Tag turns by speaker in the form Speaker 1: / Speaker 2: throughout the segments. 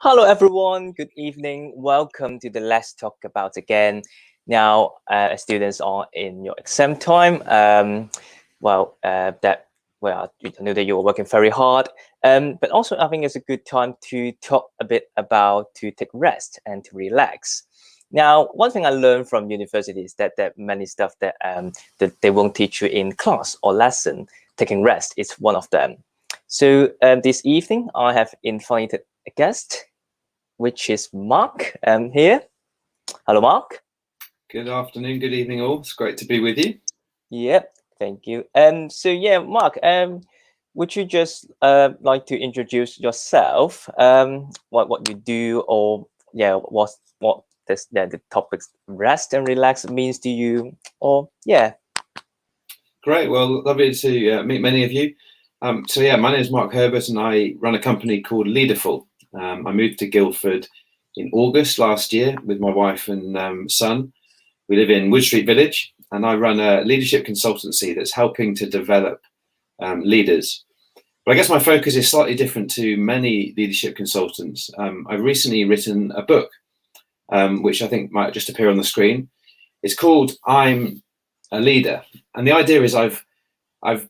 Speaker 1: Hello, everyone. Good evening. Welcome to the Let's Talk About again. Now, as students are in your exam time, I know that you're working very hard. But also, I think it's a good time to talk a bit about to take rest and to relax. Now, one thing I learned from university is that there are many stuff that they won't teach you in class or lesson. Taking rest is one of them. So this evening, I have invited a guest, which is Mark here. Hello, Mark.
Speaker 2: Good afternoon, good evening all. It's great to be with you.
Speaker 1: Yep, thank you. Mark, would you just like to introduce yourself, what you do, or what the topics rest and relax means to you, or yeah.
Speaker 2: Great, well, lovely to meet many of you. My name is Mark Herbert and I run a company called Leaderful. I moved to Guildford in August last year with my wife and son. We live in Wood Street Village and I run a leadership consultancy that's helping to develop leaders. But I guess my focus is slightly different to many leadership consultants. I've recently written a book, which I think might just appear on the screen. It's called I'm a Leader. And the idea is I've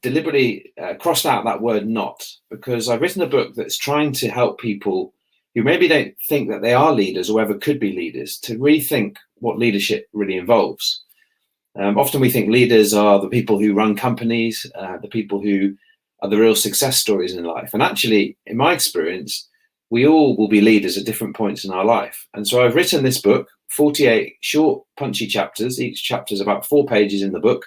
Speaker 2: deliberately crossed out that word not, because I've written a book that's trying to help people who maybe don't think that they are leaders or ever could be leaders to rethink what leadership really involves. Often we think leaders are the people who run companies, the people who are the real success stories in life. And actually, in my experience, we all will be leaders at different points in our life. And so I've written this book, 48 short, punchy chapters. Each chapter is about 4 pages in the book.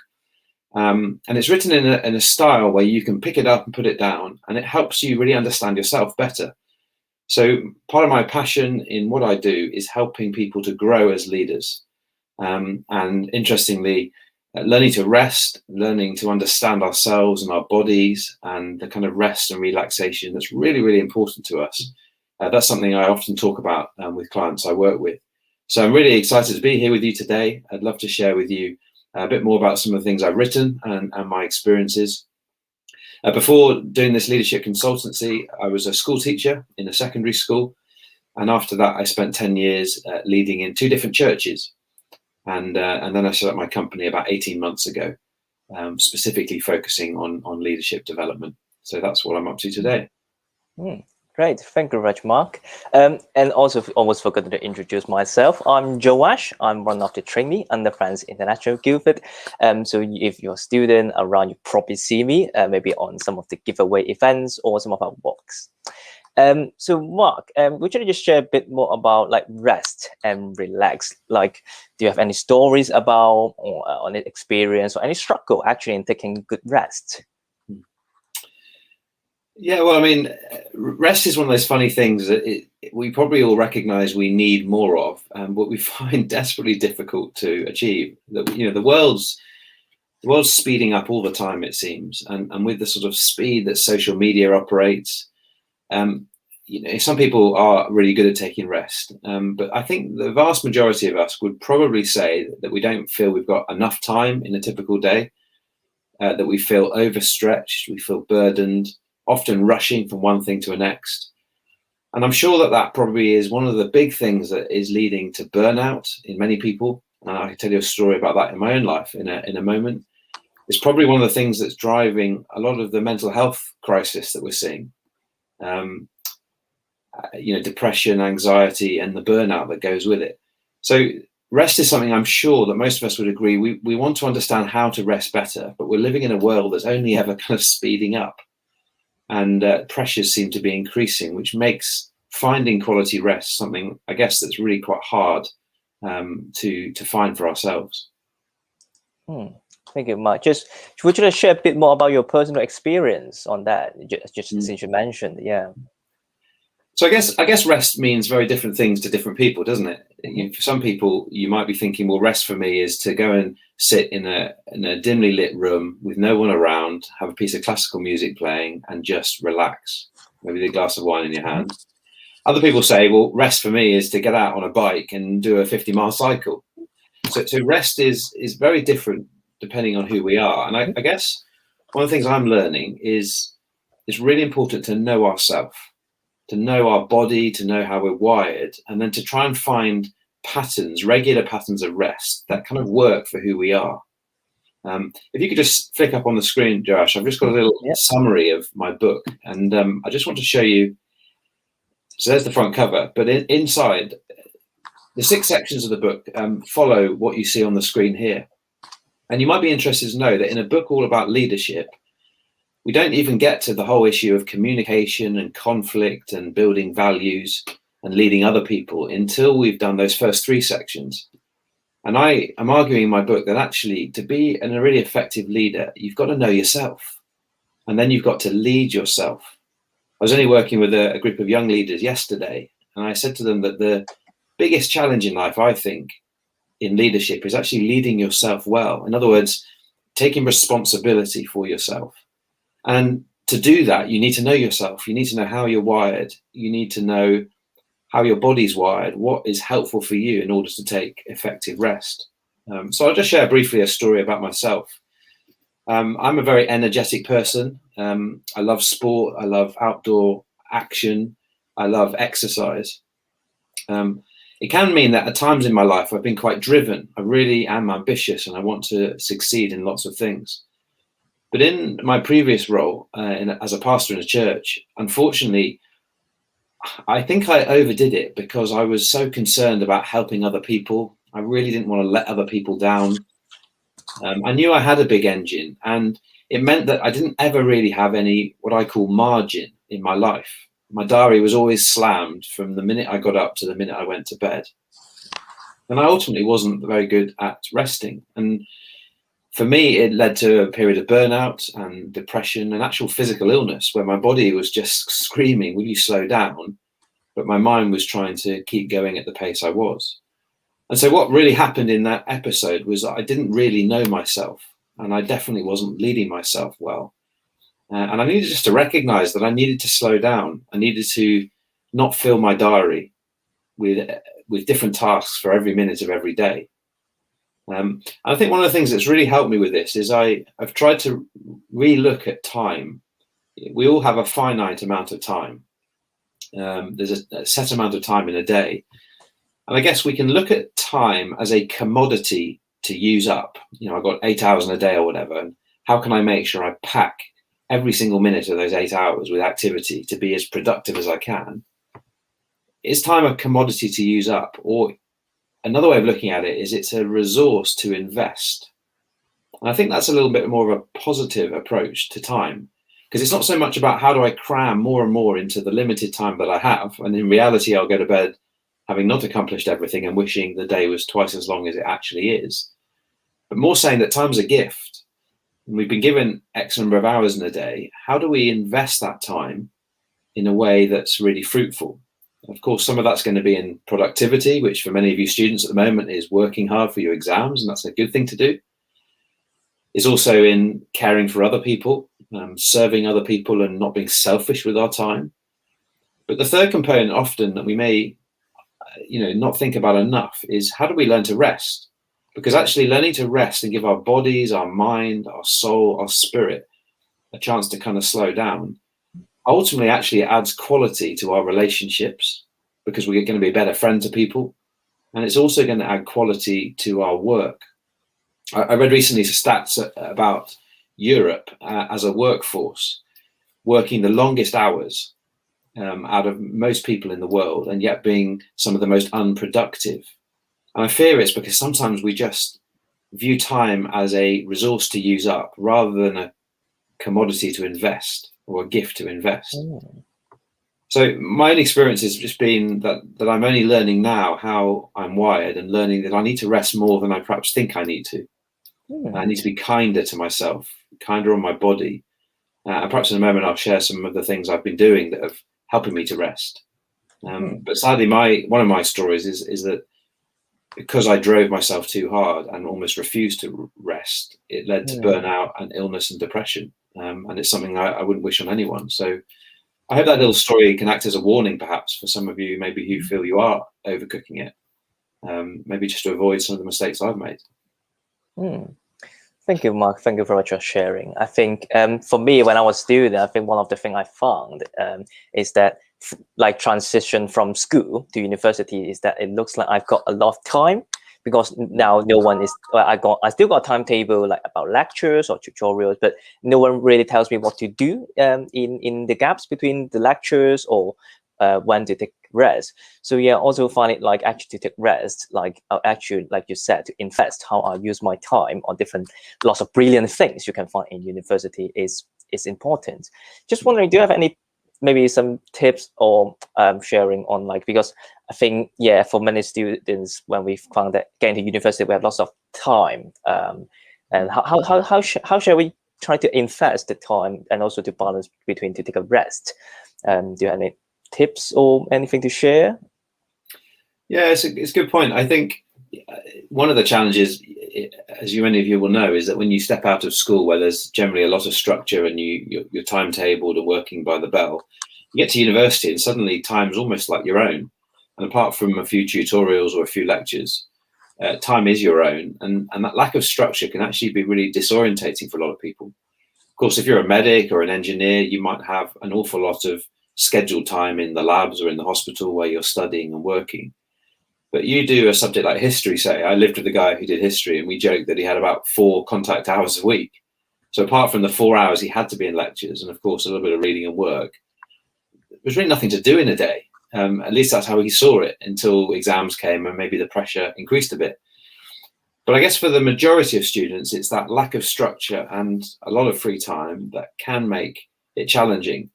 Speaker 2: And it's written in a style where you can pick it up and put it down, and it helps you really understand yourself better. So part of my passion in what I do is helping people to grow as leaders. And interestingly, learning to rest, learning to understand ourselves and our bodies, and the kind of rest and relaxation that's really, really important to us. That's something I often talk about with clients I work with. So I'm really excited to be here with you today. I'd love to share with you a bit more about some of the things I've written and my experiences. Before doing this leadership consultancy, I was a school teacher in a secondary school. And after that, I spent 10 years leading in 2 different churches. And then I set up my company about 18 months ago, specifically focusing on leadership development. So that's what I'm up to today.
Speaker 1: Great, thank you very much, Mark. And also, almost forgot to introduce myself. I'm Joash. I'm one of the trainee under France International Guildford. So if you're a student around, you probably see me maybe on some of the giveaway events or some of our walks. So Mark, would you just share a bit more about like rest and relax? Like, do you have any stories about or on an experience or any struggle actually in taking good rest?
Speaker 2: Yeah, well, I mean, rest is one of those funny things that we probably all recognize we need more of, but we find desperately difficult to achieve. That the world's speeding up all the time, it seems, and with the sort of speed that social media operates, some people are really good at taking rest, but I think the vast majority of us would probably say that we don't feel we've got enough time in a typical day, that we feel overstretched, we feel burdened, often rushing from one thing to the next. And I'm sure that probably is one of the big things that is leading to burnout in many people. And I can tell you a story about that in my own life in a moment. It's probably one of the things that's driving a lot of the mental health crisis that we're seeing. Depression, anxiety, and the burnout that goes with it. So rest is something I'm sure that most of us would agree. We want to understand how to rest better, but we're living in a world that's only ever kind of speeding up. And pressures seem to be increasing, which makes finding quality rest something, I guess, that's really quite hard to find for ourselves.
Speaker 1: Thank you, Mark. Would you share a bit more about your personal experience on that? Just since you mentioned, yeah.
Speaker 2: So I guess rest means very different things to different people, doesn't it? For some people, you might be thinking, well, rest for me is to go and sit in a dimly lit room with no one around, have a piece of classical music playing, and just relax, maybe with a glass of wine in your hand. Other people say, well, rest for me is to get out on a bike and do a 50-mile cycle. So rest is very different depending on who we are. And I guess one of the things I'm learning is it's really important to know ourselves. to know our body, to know how we're wired, and then to try and find patterns, regular patterns of rest that kind of work for who we are. If you could just flick up on the screen, Joash, I've just got a little summary of my book, and I just want to show you. So there's the front cover, but inside, the 6 sections of the book follow what you see on the screen here. And you might be interested to know that in a book all about leadership, we don't even get to the whole issue of communication and conflict and building values and leading other people until we've done those first 3 sections. And I am arguing in my book that actually to be a really effective leader, you've got to know yourself, and then you've got to lead yourself. I was only working with a group of young leaders yesterday, and I said to them that the biggest challenge in life, I think, in leadership is actually leading yourself well. In other words, taking responsibility for yourself. And to do that, you need to know yourself. You need to know how you're wired. You need to know how your body's wired, what is helpful for you in order to take effective rest. So I'll just share briefly a story about myself. I'm a very energetic person. I love sport. I love outdoor action. I love exercise. It can mean that at times in my life, I've been quite driven. I really am ambitious and I want to succeed in lots of things. But in my previous role as a pastor in a church, unfortunately, I think I overdid it because I was so concerned about helping other people. I really didn't want to let other people down. I knew I had a big engine, and it meant that I didn't ever really have any what I call margin in my life. My diary was always slammed from the minute I got up to the minute I went to bed. And I ultimately wasn't very good at resting. And for me, it led to a period of burnout and depression and actual physical illness where my body was just screaming, will you slow down? But my mind was trying to keep going at the pace I was. And so what really happened in that episode was that I didn't really know myself, and I definitely wasn't leading myself well. And I needed just to recognize that I needed to slow down. I needed to not fill my diary with different tasks for every minute of every day. I think one of the things that's really helped me with this is I've tried to re-look at time. We all have a finite amount of time. There's a set amount of time in a day. And I guess we can look at time as a commodity to use up. You know, I've got 8 hours in a day or whatever. And how can I make sure I pack every single minute of those 8 hours with activity to be as productive as I can? Is time a commodity to use up? Or another way of looking at it is it's a resource to invest. And I think that's a little bit more of a positive approach to time, because it's not so much about how do I cram more and more into the limited time that I have. And in reality, I'll go to bed having not accomplished everything and wishing the day was twice as long as it actually is. But more saying that time's a gift. And we've been given X number of hours in a day. How do we invest that time in a way that's really fruitful? Of course, some of that's going to be in productivity, which for many of you students at the moment is working hard for your exams, and that's a good thing to do. It's also in caring for other people, serving other people and not being selfish with our time. But the third component often that we may not think about enough is how do we learn to rest? Because actually learning to rest and give our bodies, our mind, our soul, our spirit a chance to kind of slow down ultimately actually adds quality to our relationships, because we're going to be a better friend to people. And it's also going to add quality to our work. I read recently stats about Europe as a workforce working the longest hours out of most people in the world, and yet being some of the most unproductive. And I fear it's because sometimes we just view time as a resource to use up rather than a commodity to invest or a gift to invest. So my own experience has just been that I'm only learning now how I'm wired, and learning that I need to rest more than I perhaps think I need to. I need to be kinder to myself, kinder on my body. And perhaps in a moment I'll share some of the things I've been doing that have helping me to rest. But sadly, one of my stories is that because I drove myself too hard and almost refused to rest, it led to burnout and illness and depression. And it's something I wouldn't wish on anyone. So I hope that little story can act as a warning, perhaps, for some of you, maybe who feel you are overcooking it, maybe just to avoid some of the mistakes I've made.
Speaker 1: Thank you, Mark. Thank you very much for sharing. I think for me, when I was a student, I think one of the things I found is that like transition from school to university is that it looks like I've got a lot of time because now no one is, I still got a timetable like about lectures or tutorials, but no one really tells me what to do in the gaps between the lectures or when to take rest. So yeah, also find it like actually to take rest, like actually, like you said, to invest how I use my time on different lots of brilliant things you can find in university is important. Just wondering, do you have any maybe some tips or sharing on like, because I think yeah, for many students when we found that getting to university we have lots of time, and how shall we try to invest the time and also to balance between to take a rest? Do you have any tips or anything to share?
Speaker 2: Yeah, it's a good point. I think one of the challenges, as many of you will know, is that when you step out of school, where there's generally a lot of structure and you're timetabled and working by the bell, you get to university and suddenly time's almost like your own. And apart from a few tutorials or a few lectures, time is your own. And that lack of structure can actually be really disorientating for a lot of people. Of course, if you're a medic or an engineer, you might have an awful lot of scheduled time in the labs or in the hospital where you're studying and working. But you do a subject like history, say. I lived with a guy who did history, and we joked that he had about 4 contact hours a week. So apart from the 4 hours he had to be in lectures, and of course a little bit of reading and work, there was really nothing to do in a day. At least that's how he saw it, until exams came and maybe the pressure increased a bit. But I guess for the majority of students, it's that lack of structure and a lot of free time that can make it challenging.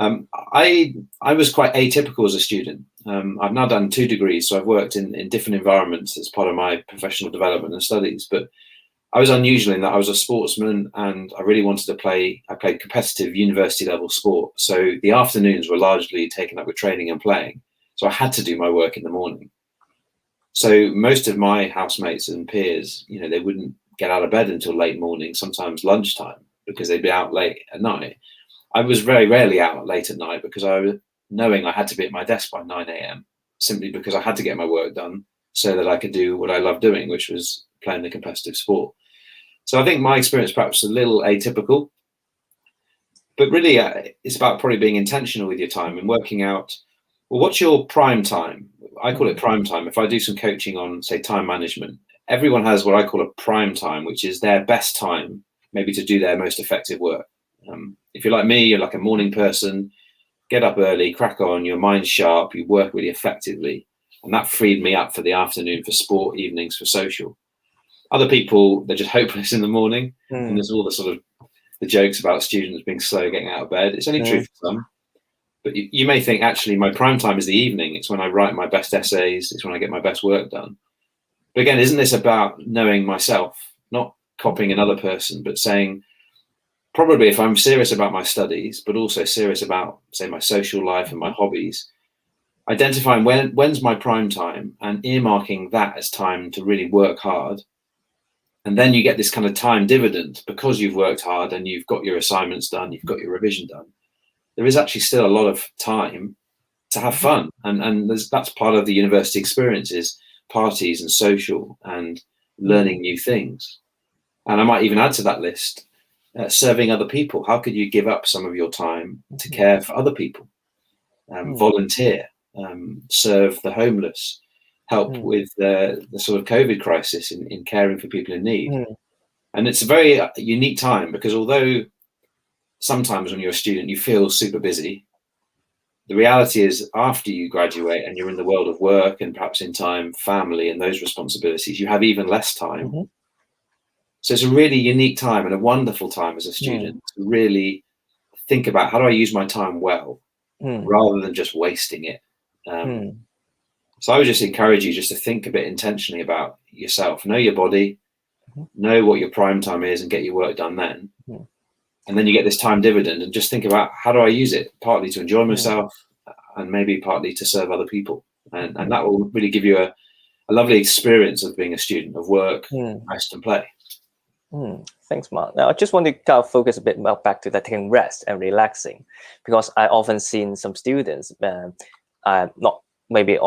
Speaker 2: I was quite atypical as a student. I've now done 2 degrees, so I've worked in different environments as part of my professional development and studies. But I was unusual in that I was a sportsman and I really wanted to play. I played competitive university level sport. So the afternoons were largely taken up with training and playing. So I had to do my work in the morning. So most of my housemates and peers, they wouldn't get out of bed until late morning, sometimes lunchtime, because they'd be out late at night. I was very rarely out late at night because I was knowing I had to be at my desk by 9 a.m. simply because I had to get my work done so that I could do what I loved doing, which was playing the competitive sport. So I think my experience perhaps a little atypical, but really it's about probably being intentional with your time and working out, well, what's your prime time? I call it prime time. If I do some coaching on, say, time management, everyone has what I call a prime time, which is their best time, maybe to do their most effective work. If you're like me, you're like a morning person, get up early, crack on, your mind's sharp, you work really effectively. And that freed me up for the afternoon, for sport, evenings, for social. Other people, they're just hopeless in the morning. And there's all the sort of the jokes about students being slow getting out of bed. It's only true for some. But you may think, actually, my prime time is the evening. It's when I write my best essays. It's when I get my best work done. But again, isn't this about knowing myself, not copying another person, but saying, probably if I'm serious about my studies, but also serious about, say, my social life and my hobbies, identifying when's my prime time and earmarking that as time to really work hard. And then you get this kind of time dividend because you've worked hard and you've got your assignments done, you've got your revision done. There is actually still a lot of time to have fun. And that's part of the university experience, is parties and social and learning new things. And I might even add to that list, serving other people. How could you give up some of your time to care for other people? Volunteer, serve the homeless, help with the sort of COVID crisis in caring for people in need. And it's a very unique time, because although sometimes when you're a student you feel super busy, the reality is after you graduate and you're in the world of work and perhaps in time family and those responsibilities, you have even less time. So it's a really unique time and a wonderful time as a student to really think about, how do I use my time well rather than just wasting it. So I would just encourage you just to think a bit intentionally about yourself, know your body, know what your prime time is and get your work done then. And then you get this time dividend, and just think about, how do I use it? Partly to enjoy myself and maybe partly to serve other people. And that will really give you a lovely experience of being a student, of work, rest and play.
Speaker 1: Thanks, Mark. Now, I just want to kind of focus a bit more back to that taking rest and relaxing, because I often seen some students, not maybe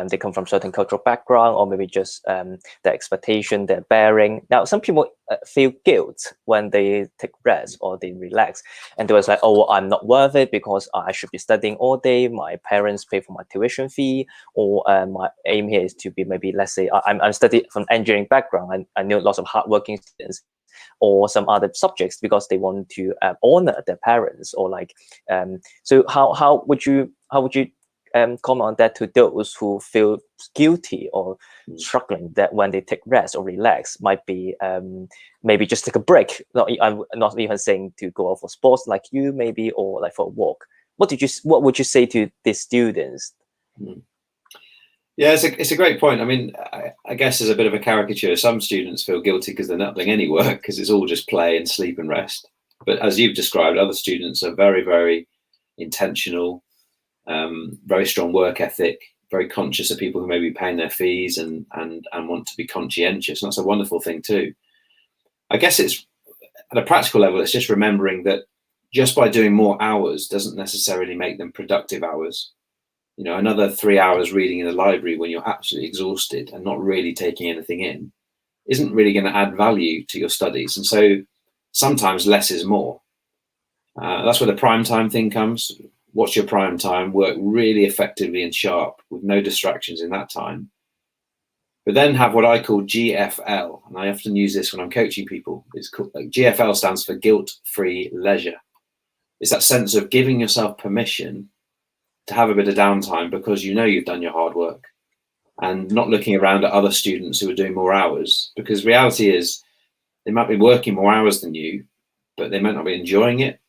Speaker 1: they come from certain cultural background, or maybe just the expectation they're bearing. Now, some people feel guilt when they take rest or they relax, and they was like, oh, I'm not worth it because I should be studying all day. My parents pay for my tuition fee, or my aim here is to be, maybe, let's say I'm studying from engineering background, and I know lots of hardworking students or some other subjects because they want to honor their parents, or like so how would you comment on that to those who feel guilty or struggling that when they take rest or relax, might be maybe just take a break, I'm not even saying to go out for sports like you, maybe, or like for a walk. What would you say to these students?
Speaker 2: Yeah, it's a great point. I mean, I guess as a bit of a caricature, some students feel guilty because they're not doing any work because it's all just play and sleep and rest. But as you've described, other students are very, very intentional, very strong work ethic, very conscious of people who may be paying their fees and want to be conscientious. And that's a wonderful thing too. I guess it's, at a practical level, it's just remembering that just by doing more hours doesn't necessarily make them productive hours. You know, another 3 hours reading in the library when you're absolutely exhausted and not really taking anything in isn't really going to add value to your studies. And so sometimes less is more. That's where the prime time thing comes. Watch your prime time, work really effectively and sharp with no distractions in that time. But then have what I call GFL, and I often use this when I'm coaching people. It's called, like, GFL stands for guilt-free leisure. It's that sense of giving yourself permission to have a bit of downtime because you know you've done your hard work, and not looking around at other students who are doing more hours, because reality is they might be working more hours than you, but they might not be enjoying it,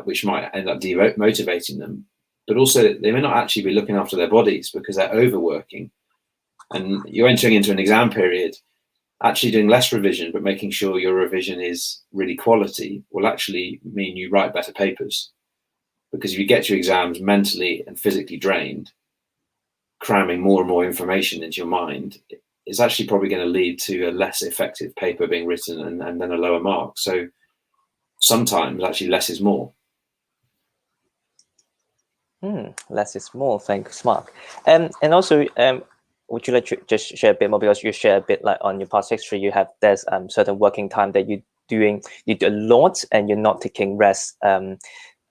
Speaker 2: which might end up demotivating them. But also they may not actually be looking after their bodies because they're overworking, and you're entering into an exam period. Actually doing less revision but making sure your revision is really quality will actually mean you write better papers. Because if you get your exams mentally and physically drained, cramming more and more information into your mind, it's actually probably going to lead to a less effective paper being written and then a lower mark. So sometimes actually less is more.
Speaker 1: Less is more. Thanks, Mark. And also, would you like to just share a bit more, because you share a bit like on your past history, you have there's certain working time that you do a lot and you're not taking rest.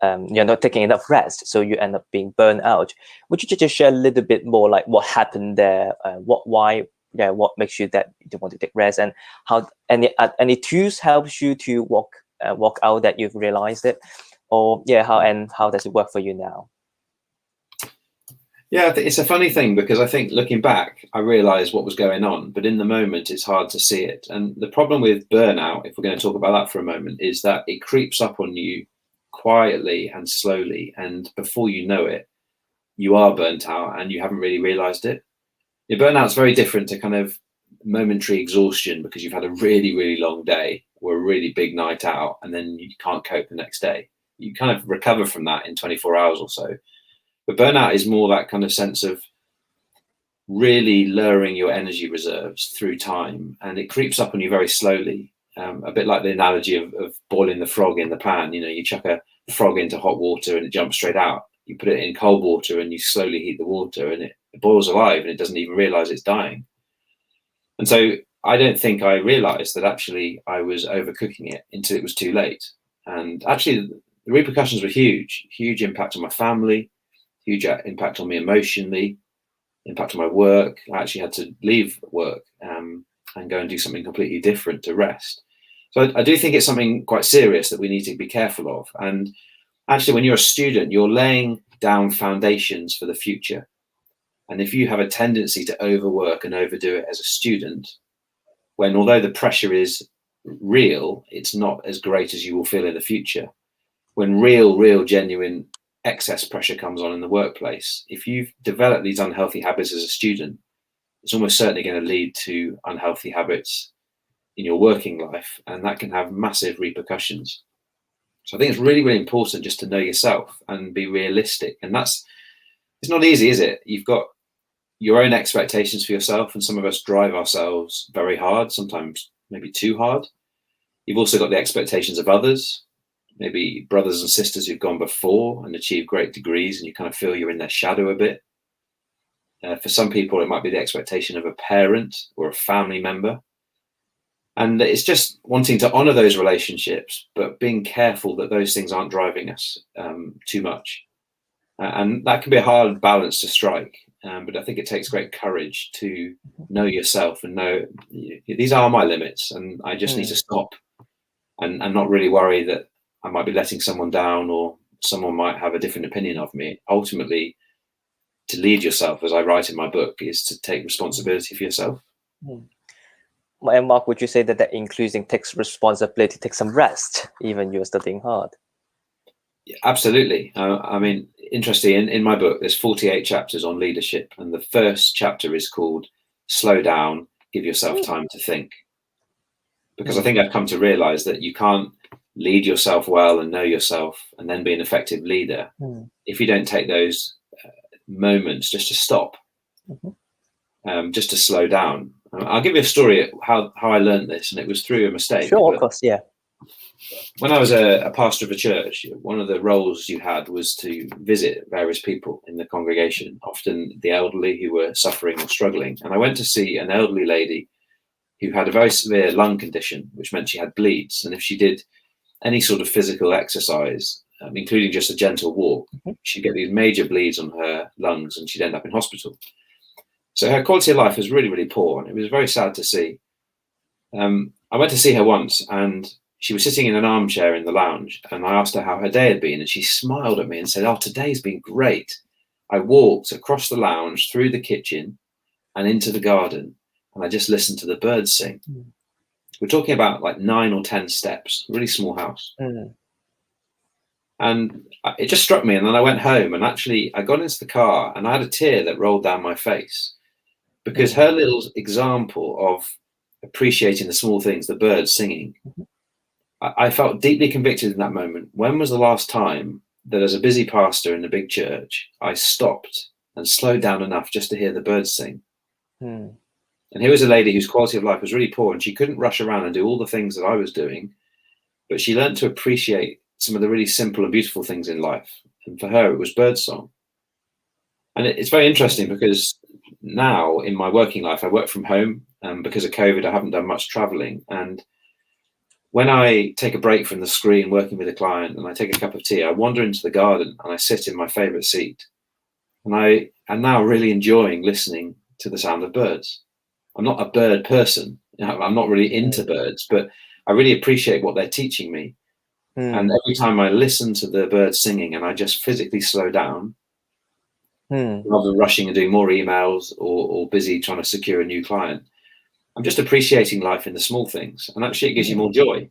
Speaker 1: You're not taking enough rest, so you end up being burned out. Would you just share a little bit more, like what happened there, what makes you that you don't want to take rest, and how any tools helps you to walk out that you've realized it, or how does it work for you now?
Speaker 2: Yeah, it's a funny thing because I think looking back, I realized what was going on, but in the moment, it's hard to see it. And the problem with burnout, if we're going to talk about that for a moment, is that it creeps up on you quietly and slowly, and before you know it, you are burnt out and you haven't really realized it. Your burnout's very different to kind of momentary exhaustion because you've had a really, really long day or a really big night out and then you can't cope the next day. You kind of recover from that in 24 hours or so. But burnout is more that kind of sense of really lowering your energy reserves through time, and it creeps up on you very slowly. A bit like the analogy of boiling the frog in the pan. You know, you chuck a frog into hot water and it jumps straight out. You put it in cold water and you slowly heat the water and it boils alive and it doesn't even realize it's dying. And so I don't think I realized that actually I was overcooking it until it was too late. And actually the repercussions were huge impact on my family, huge impact on me emotionally, impact on my work. I actually had to leave work and go and do something completely different to rest. So I do think it's something quite serious that we need to be careful of. And actually, when you're a student, you're laying down foundations for the future. And if you have a tendency to overwork and overdo it as a student, when although the pressure is real, it's not as great as you will feel in the future. When real, genuine excess pressure comes on in the workplace, if you've developed these unhealthy habits as a student, it's almost certainly going to lead to unhealthy habits in your working life, and that can have massive repercussions. So I think it's really, really important just to know yourself and be realistic. And it's not easy, is it? You've got your own expectations for yourself, and some of us drive ourselves very hard, sometimes maybe too hard. You've also got the expectations of others, maybe brothers and sisters who've gone before and achieved great degrees, and you kind of feel you're in their shadow a bit. For some people, it might be the expectation of a parent or a family member. And it's just wanting to honor those relationships, but being careful that those things aren't driving us too much. And that can be a hard balance to strike. But I think it takes great courage to know yourself and know these are my limits, and I just need to stop and not really worry that I might be letting someone down or someone might have a different opinion of me. Ultimately, to lead yourself, as I write in my book, is to take responsibility for yourself.
Speaker 1: And Mark, would you say that that including takes responsibility, take some rest, even you're studying hard?
Speaker 2: Yeah, absolutely. I mean, interesting, in my book, there's 48 chapters on leadership. And the first chapter is called Slow Down, Give Yourself Time to Think. Because I think I've come to realize that you can't lead yourself well and know yourself and then be an effective leader if you don't take those moments just to stop, just to slow down. I'll give you a story of how I learned this, and it was through a mistake.
Speaker 1: Sure, of course, yeah.
Speaker 2: When I was a pastor of a church, one of the roles you had was to visit various people in the congregation, often the elderly who were suffering or struggling. And I went to see an elderly lady who had a very severe lung condition, which meant she had bleeds. And if she did any sort of physical exercise, including just a gentle walk, she'd get these major bleeds on her lungs and she'd end up in hospital. So her quality of life was really, really poor. And it was very sad to see. I went to see her once, and she was sitting in an armchair in the lounge, and I asked her how her day had been, and she smiled at me and said, "Oh, today's been great. I walked across the lounge, through the kitchen and into the garden, and I just listened to the birds sing." We're talking about like 9 or 10 steps, really small house. And it just struck me. And then I went home, and actually I got into the car and I had a tear that rolled down my face, because her little example of appreciating the small things, the birds singing, I felt deeply convicted in that moment. When was the last time that, as a busy pastor in a big church, I stopped and slowed down enough just to hear the birds sing? And here was a lady whose quality of life was really poor, and she couldn't rush around and do all the things that I was doing, but she learned to appreciate some of the really simple and beautiful things in life. And for her, it was birdsong. And it's very interesting, because now in my working life, I work from home. Because of COVID, I haven't done much traveling. And when I take a break from the screen working with a client and I take a cup of tea, I wander into the garden and I sit in my favorite seat. And I am now really enjoying listening to the sound of birds. I'm not a bird person. I'm not really into birds, but I really appreciate what they're teaching me. And every time I listen to the birds singing and I just physically slow down, rather than rushing and doing more emails or busy trying to secure a new client, I'm just appreciating life in the small things. And actually it gives you more joy.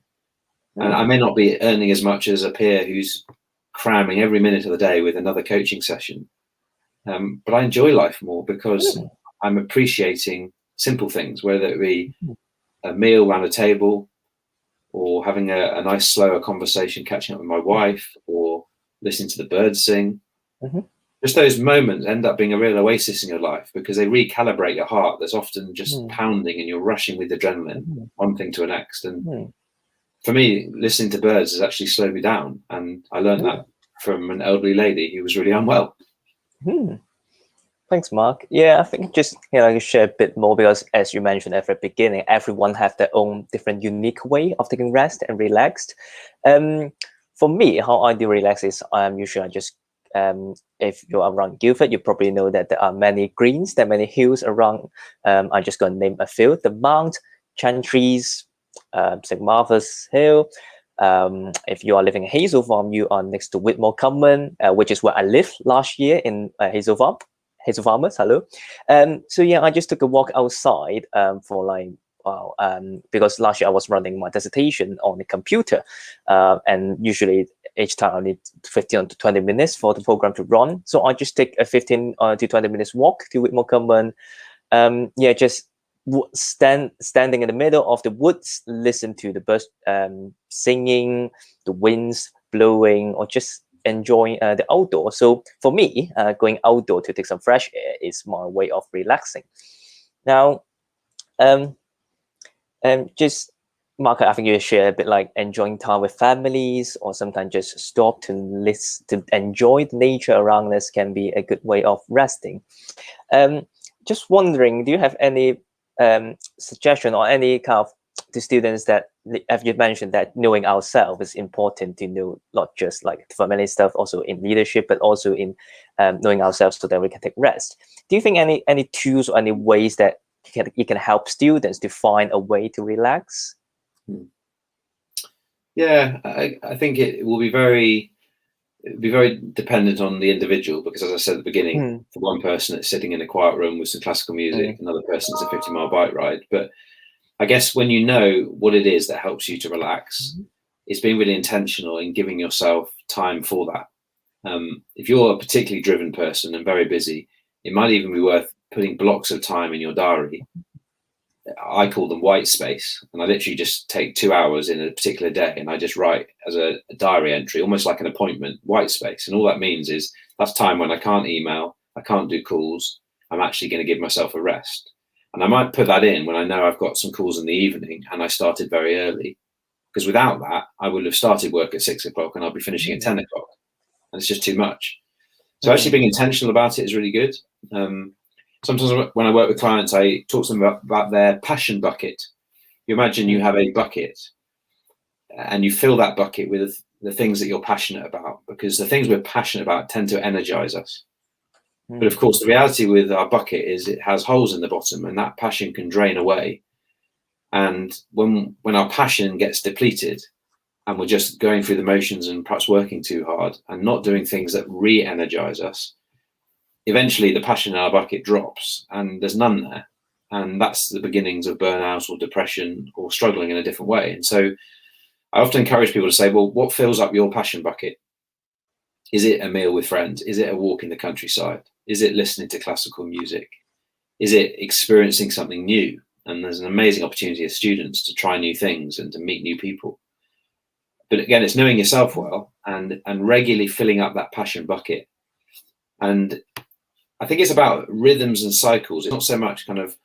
Speaker 2: And I may not be earning as much as a peer who's cramming every minute of the day with another coaching session. But I enjoy life more because I'm appreciating simple things, whether it be a meal around a table, or having a nice slower conversation, catching up with my wife, or listening to the birds sing. Just those moments end up being a real oasis in your life, because they recalibrate your heart that's often just pounding and you're rushing with adrenaline, one thing to the next. And for me, listening to birds has actually slowed me down. And I learned that from an elderly lady who was really unwell.
Speaker 1: Thanks, Mark. Yeah, I think just I can share a bit more, because as you mentioned at the beginning, everyone have their own different unique way of taking rest and relaxed. For me, how I do relax is usually I just if you're around Guildford, you probably know that there are many greens, there are many hills around. I'm just going to name a few: the Mount, Chantries, St. Martha's Hill. If you are living in Hazel Farm, you are next to Whitmore Common, which is where I lived last year in Hazel Farm. Hazel Farmers, hello. So yeah, I just took a walk outside for like, because last year I was running my dissertation on the computer, and usually each time I need 15 to 20 minutes for the program to run. So I just take a 15 to 20 minutes walk to Whitmore Common. Just standing in the middle of the woods, listen to the birds singing, the winds blowing, or just enjoying the outdoor. So for me, going outdoor to take some fresh air is my way of relaxing. Now, just Mark, I think you share a bit like enjoying time with families, or sometimes just stop to listen, to enjoy the nature around us can be a good way of resting. Um, just wondering, do you have any suggestion or any kind of to students that, as you mentioned, that knowing ourselves is important to know, not just like for many stuff, also in leadership, but also in knowing ourselves so that we can take rest. Do you think any tools or any ways that you can help students to find a way to relax?
Speaker 2: Yeah, I think it will be very dependent on the individual, because as I said at the beginning, for one person it's sitting in a quiet room with some classical music, another person it's a 50-mile bike ride. But I guess when you know what it is that helps you to relax, it's being really intentional in giving yourself time for that. If you're a particularly driven person and very busy, it might even be worth putting blocks of time in your diary. I call them white space, and I literally just take 2 hours in a particular day and I just write as a diary entry, almost like an appointment, white space. And all that means is that's time when I can't email, I can't do calls, I'm actually going to give myself a rest. And I might put that in when I know I've got some calls in the evening and I started very early, because without that I would have started work at 6 o'clock and I'll be finishing at 10 o'clock, and it's just too much. So actually being intentional about it is really good. Sometimes when I work with clients, I talk to them about their passion bucket. You imagine you have a bucket and you fill that bucket with the things that you're passionate about, because the things we're passionate about tend to energize us. But of course, the reality with our bucket is it has holes in the bottom, and that passion can drain away. And when our passion gets depleted and we're just going through the motions and perhaps working too hard and not doing things that re-energize us, eventually the passion in our bucket drops and there's none there. And that's the beginnings of burnout or depression or struggling in a different way. And so I often encourage people to say, well, what fills up your passion bucket? Is it a meal with friends? Is it a walk in the countryside? Is it listening to classical music? Is it experiencing something new? And there's an amazing opportunity as students to try new things and to meet new people. But again, it's knowing yourself well and regularly filling up that passion bucket. And I think it's about rhythms and cycles. It's not so much kind of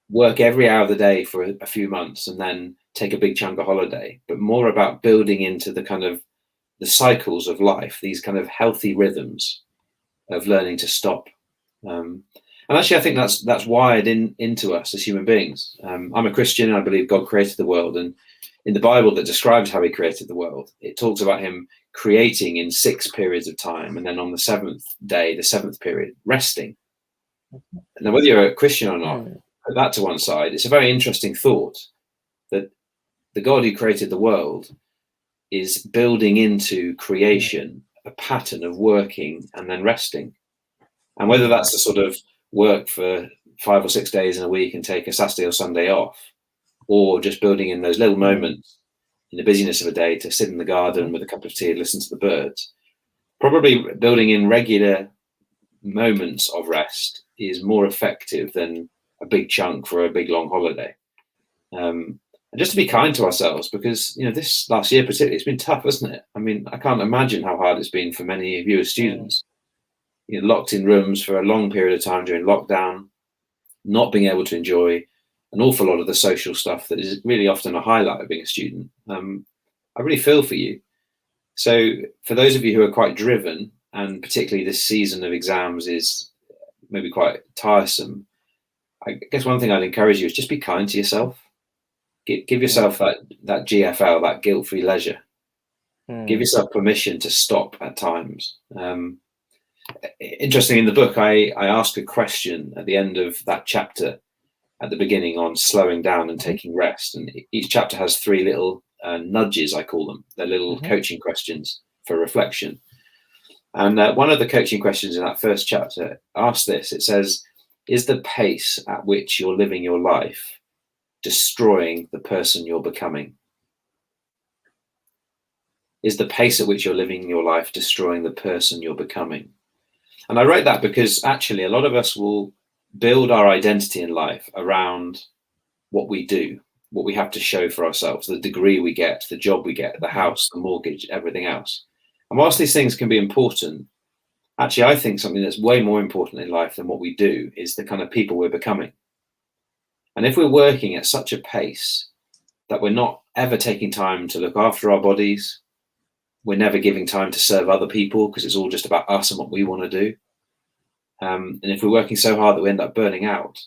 Speaker 2: work every hour of the day for a few months and then take a big chunk of holiday, but more about building into the kind of the cycles of life, these kind of healthy rhythms of learning to stop. And actually, I think that's wired into us as human beings. I'm a Christian, and I believe God created the world. And in the Bible that describes how he created the world, it talks about him creating in 6 periods of time, and then on the 7th day, the 7th period, resting. Now, whether you're a Christian or not, put that to one side. It's a very interesting thought that the God who created the world is building into creation a pattern of working and then resting. And whether that's a sort of work for 5 or 6 days in a week and take a Saturday or Sunday off, or just building in those little moments in the busyness of a day to sit in the garden with a cup of tea and listen to the birds, probably building in regular moments of rest is more effective than a big chunk for a big long holiday. And just to be kind to ourselves, because this last year particularly, it's been tough, hasn't it? I mean, I can't imagine how hard it's been for many of you as students. Locked in rooms for a long period of time during lockdown, not being able to enjoy an awful lot of the social stuff that is really often a highlight of being a student. I really feel for you. So for those of you who are quite driven, and particularly this season of exams is maybe quite tiresome, I guess one thing I'd encourage you is just be kind to yourself. Give yourself that GFL, that guilt-free leisure. Give yourself permission to stop at times. Interestingly, in the book, I ask a question at the end of that chapter at the beginning on slowing down and taking rest. And each chapter has 3 little nudges, I call them. They're little coaching questions for reflection. And one of the coaching questions in that first chapter asks this. It says, is the pace at which you're living your life destroying the person you're becoming? Is the pace at which you're living your life destroying the person you're becoming? And I wrote that because actually a lot of us will build our identity in life around what we do, what we have to show for ourselves, the degree we get, the job we get, the house, the mortgage, everything else. And whilst these things can be important, actually I think something that's way more important in life than what we do is the kind of people we're becoming. And if we're working at such a pace that we're not ever taking time to look after our bodies. We're never giving time to serve other people because it's all just about us and what we want to do. And if we're working so hard that we end up burning out,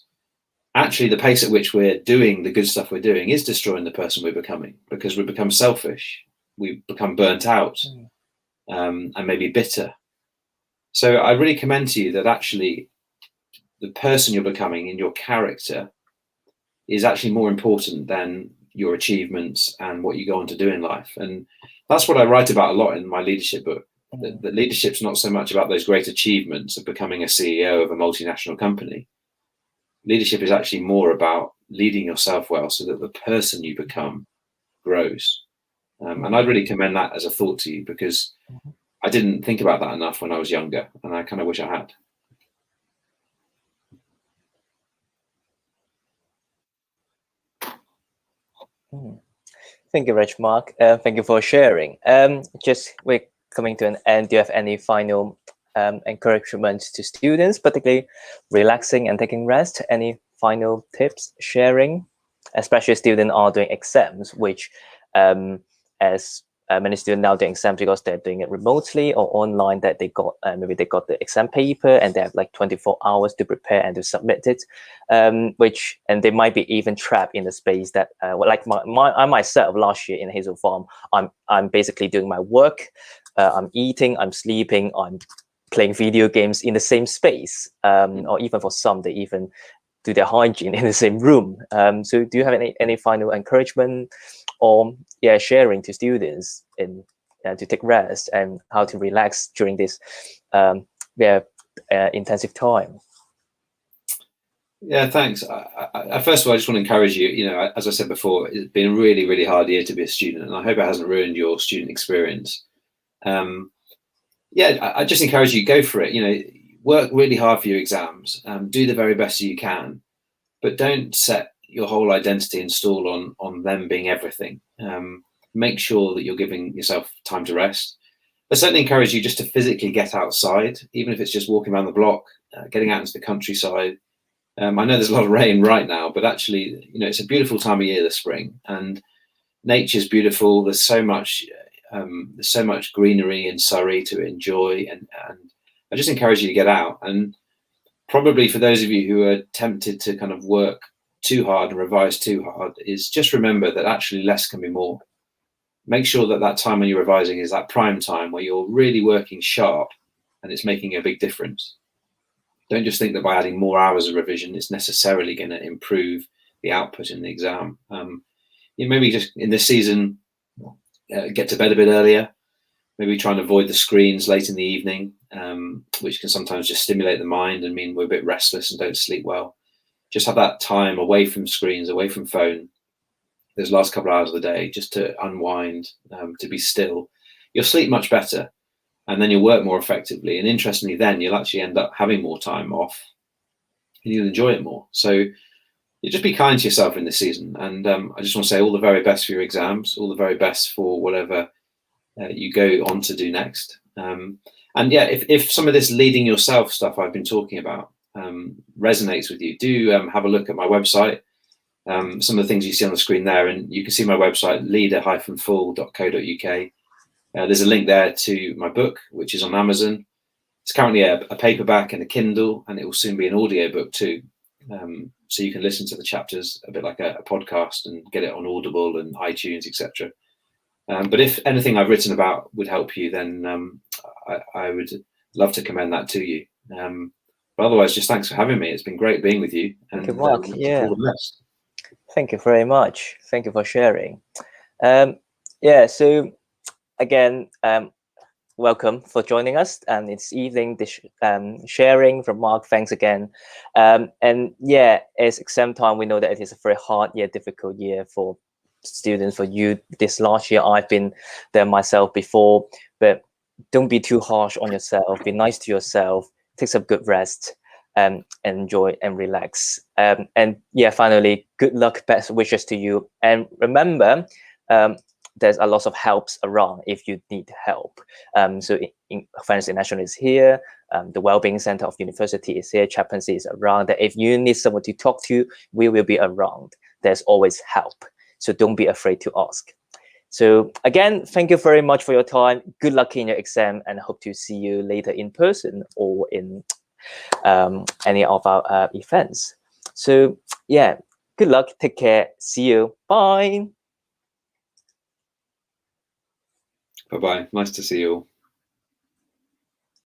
Speaker 2: actually the pace at which we're doing the good stuff we're doing is destroying the person we're becoming, because we become selfish, we become burnt out, and maybe bitter. So I really commend to you that actually the person you're becoming in your character is actually more important than your achievements and what you go on to do in life. And that's what I write about a lot in my leadership book. That leadership's not so much about those great achievements of becoming a CEO of a multinational company. Leadership is actually more about leading yourself well so that the person you become grows. And I'd really commend that as a thought to you, because I didn't think about that enough when I was younger, and I kind of wish I had.
Speaker 1: Thank you, Rich, Mark. Thank you for sharing. Just we're coming to an end. Do you have any final encouragement to students, particularly relaxing and taking rest? Any final tips sharing, especially students are doing exams, which as many students now doing exams because they're doing it remotely or online, that they got maybe they got the exam paper and they have like 24 hours to prepare and to submit it, which, and they might be even trapped in the space that like I myself last year in Hazel Farm, I'm basically doing my work, I'm eating, I'm sleeping, I'm playing video games in the same space, or even for some they even do their hygiene in the same room. So do you have any final encouragement or sharing to students in to take rest and how to relax during this intensive time?
Speaker 2: Yeah, thanks. First of all, I just want to encourage you. You know, as I said before, it's been a really, really hard year to be a student, and I hope it hasn't ruined your student experience. Yeah, I just encourage you, go for it. You know, work really hard for your exams, do the very best you can, but don't set your whole identity and stall on them being everything. Make sure that you're giving yourself time to rest. I certainly encourage you just to physically get outside, even if it's just walking around the block, getting out into the countryside. I know there's a lot of rain right now, but actually, you know, it's a beautiful time of year, the spring, and nature's beautiful. There's so much greenery in Surrey to enjoy, and I just encourage you to get out. And probably for those of you who are tempted to kind of work too hard and revise too hard, is just remember that actually less can be more. Make sure that that time when you're revising is that prime time where you're really working sharp and it's making a big difference. Don't just think that by adding more hours of revision, it's necessarily going to improve the output in the exam. You maybe just in this season, get to bed a bit earlier, maybe try and avoid the screens late in the evening, which can sometimes just stimulate the mind and mean we're a bit restless and don't sleep well. Just have that time away from screens, away from phone, those last couple of hours of the day, just to unwind, to be still. You'll sleep much better, and then you'll work more effectively. And interestingly, then you'll actually end up having more time off and you'll enjoy it more. So you just be kind to yourself in this season. And I just want to say all the very best for your exams, all the very best for whatever you go on to do next. And yeah, if some of this leading yourself stuff I've been talking about resonates with you, do have a look at my website. Some of the things you see on the screen there, and you can see my website, leader-full.co.uk. There's a link there to my book, which is on Amazon. It's currently a paperback and a Kindle, and it will soon be an audio book too. So you can listen to the chapters a bit like a podcast and get it on Audible and iTunes, etc. But if anything I've written about would help you, then I would love to commend that to you. But otherwise, just thanks for having me. It's been great being with you.
Speaker 1: Thank you, Mark.
Speaker 2: All the best.
Speaker 1: Thank you very much. Thank you for sharing. So again, welcome for joining us. And it's evening sharing from Mark. Thanks again. And yeah, it's exam time. We know that it is a very hard year, difficult year for students, for you. This last year, I've been there myself before, but don't be too harsh on yourself. Be nice to yourself. Take some good rest. Enjoy and relax. And yeah, finally, good luck, best wishes to you. And remember, there's a lot of helps around if you need help. So Finance International is here. The Wellbeing Center of University is here. Chaplaincy is around. That if you need someone to talk to, we will be around. There's always help. So don't be afraid to ask. So again, thank you very much for your time. Good luck in your exam, and hope to see you later in person or in any of our events. So yeah, good luck. Take care. See you. Bye.
Speaker 2: Bye-bye. Nice to see you all.